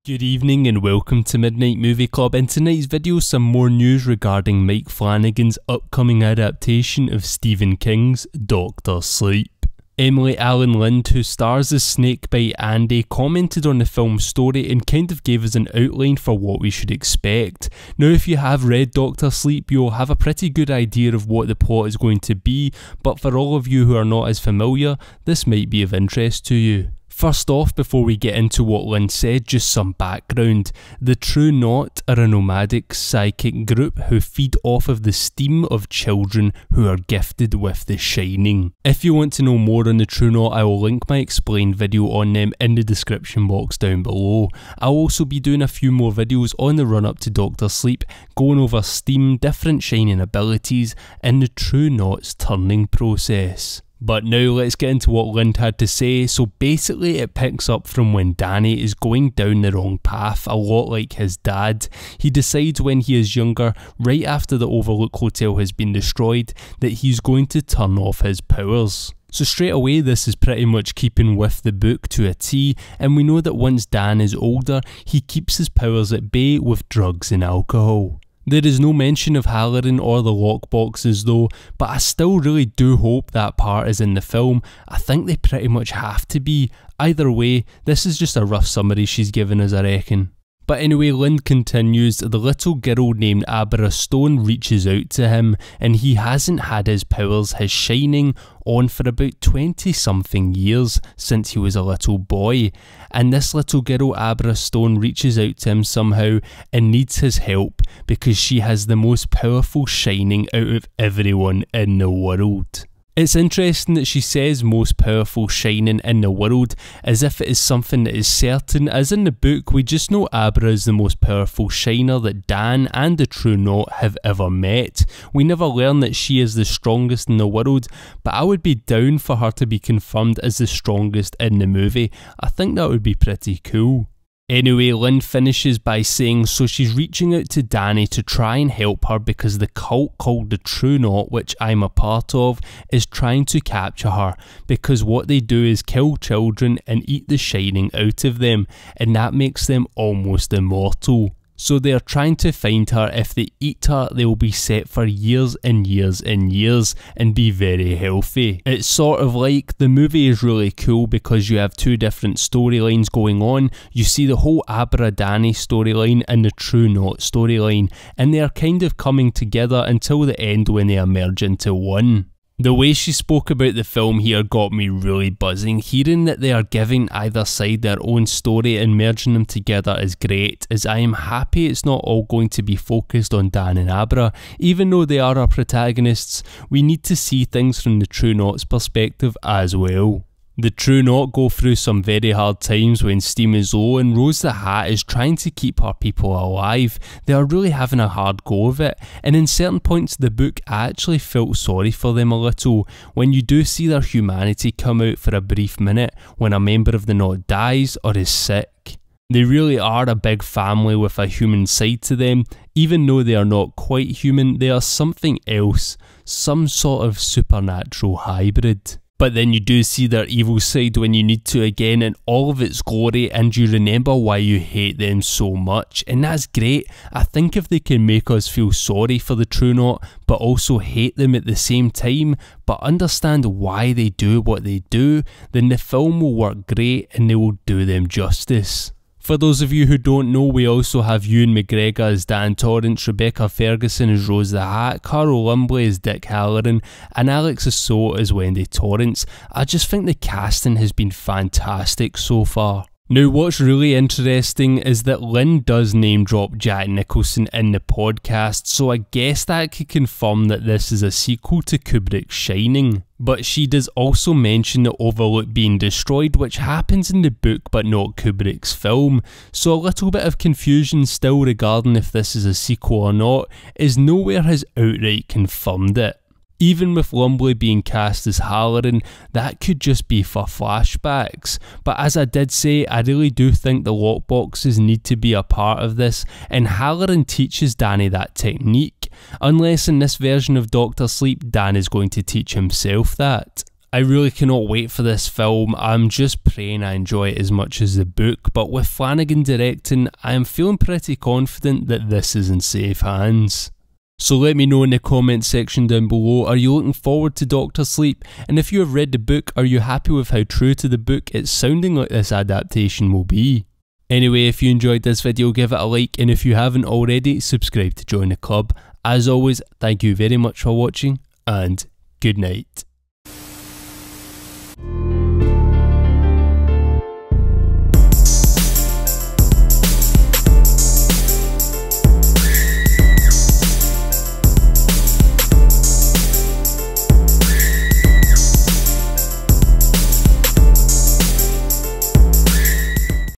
Good evening and welcome to Midnight Movie Club. In tonight's video, some more news regarding Mike Flanagan's upcoming adaptation of Stephen King's Dr. Sleep. Emily Alyn Lynd, who stars as Snakebite Andy, commented on the film's story and kind of gave us an outline for what we should expect. Now, if you have read Dr. Sleep, you'll have a pretty good idea of what the plot is going to be, but for all of you who are not as familiar, this might be of interest to you. First off, before we get into what Lynn said, just some background. The True Knot are a nomadic psychic group who feed off of the steam of children who are gifted with the Shining. If you want to know more on the True Knot, I will link my explained video on them in the description box down below. I'll also be doing a few more videos on the run up to Dr. Sleep, going over steam, different Shining abilities, and the True Knot's turning process. But now let's get into what Lynd had to say. So basically it picks up from when Danny is going down the wrong path, a lot like his dad. He decides when he is younger, right after the Overlook Hotel has been destroyed, that he's going to turn off his powers. So straight away this is pretty much keeping with the book to a T, and we know that once Dan is older, he keeps his powers at bay with drugs and alcohol. There is no mention of Halloran or the lockboxes though, but I still really do hope that part is in the film. I think they pretty much have to be. Either way, this is just a rough summary she's given us, I reckon. But anyway, Lynd continues, the little girl named Abra Stone reaches out to him, and he hasn't had his powers, his Shining, on for about 20 something years since he was a little boy. And this little girl Abra Stone reaches out to him somehow and needs his help because she has the most powerful Shining out of everyone in the world. It's interesting that she says most powerful Shining in the world as if it is something that is certain, as in the book we just know Abra is the most powerful Shiner that Dan and the True Knot have ever met. We never learn that she is the strongest in the world, but I would be down for her to be confirmed as the strongest in the movie. I think that would be pretty cool. Anyway, Lynd finishes by saying so she's reaching out to Danny to try and help her because the cult called the True Knot, which I'm a part of, is trying to capture her because what they do is kill children and eat the Shining out of them, and that makes them almost immortal. So they are trying to find her. If they eat her, they will be set for years and years and years and be very healthy. It's sort of like the movie is really cool because you have two different storylines going on. You see the whole Abra Danny storyline and the True Knot storyline, and they are kind of coming together until the end when they emerge into one. The way she spoke about the film here got me really buzzing. Hearing that they are giving either side their own story and merging them together is great, as I am happy it's not all going to be focused on Dan and Abra. Even though they are our protagonists, we need to see things from the True Knot's perspective as well. The True Knot go through some very hard times when steam is low, and Rose the Hat is trying to keep her people alive. They are really having a hard go of it, and in certain points of the book I actually felt sorry for them a little when you do see their humanity come out for a brief minute when a member of the Knot dies or is sick. They really are a big family with a human side to them. Even though they are not quite human, they are something else, some sort of supernatural hybrid. But then you do see their evil side when you need to again in all of its glory, and you remember why you hate them so much, and that's great. I think if they can make us feel sorry for the True Knot but also hate them at the same time, but understand why they do what they do, then the film will work great and they will do them justice. For those of you who don't know, we also have Ewan McGregor as Dan Torrance, Rebecca Ferguson as Rose the Hat, Carol Lumbly as Dick Halloran, and Alex Assault as Wendy Torrance. I just think the casting has been fantastic so far. Now what's really interesting is that Lynd does name drop Jack Nicholson in the podcast, so I guess that could confirm that this is a sequel to Kubrick's Shining. But she does also mention the Overlook being destroyed, which happens in the book but not Kubrick's film, so a little bit of confusion still regarding if this is a sequel or not, as nowhere has outright confirmed it. Even with Lumbly being cast as Halloran, that could just be for flashbacks. But as I did say, I really do think the lockboxes need to be a part of this, and Halloran teaches Danny that technique. Unless in this version of Dr. Sleep, Dan is going to teach himself that. I really cannot wait for this film. I'm just praying I enjoy it as much as the book, but with Flanagan directing, I am feeling pretty confident that this is in safe hands. So let me know in the comments section down below, are you looking forward to Doctor Sleep? And if you have read the book, are you happy with how true to the book it's sounding like this adaptation will be? Anyway, if you enjoyed this video, give it a like, and if you haven't already, subscribe to join the club. As always, thank you very much for watching, and good night.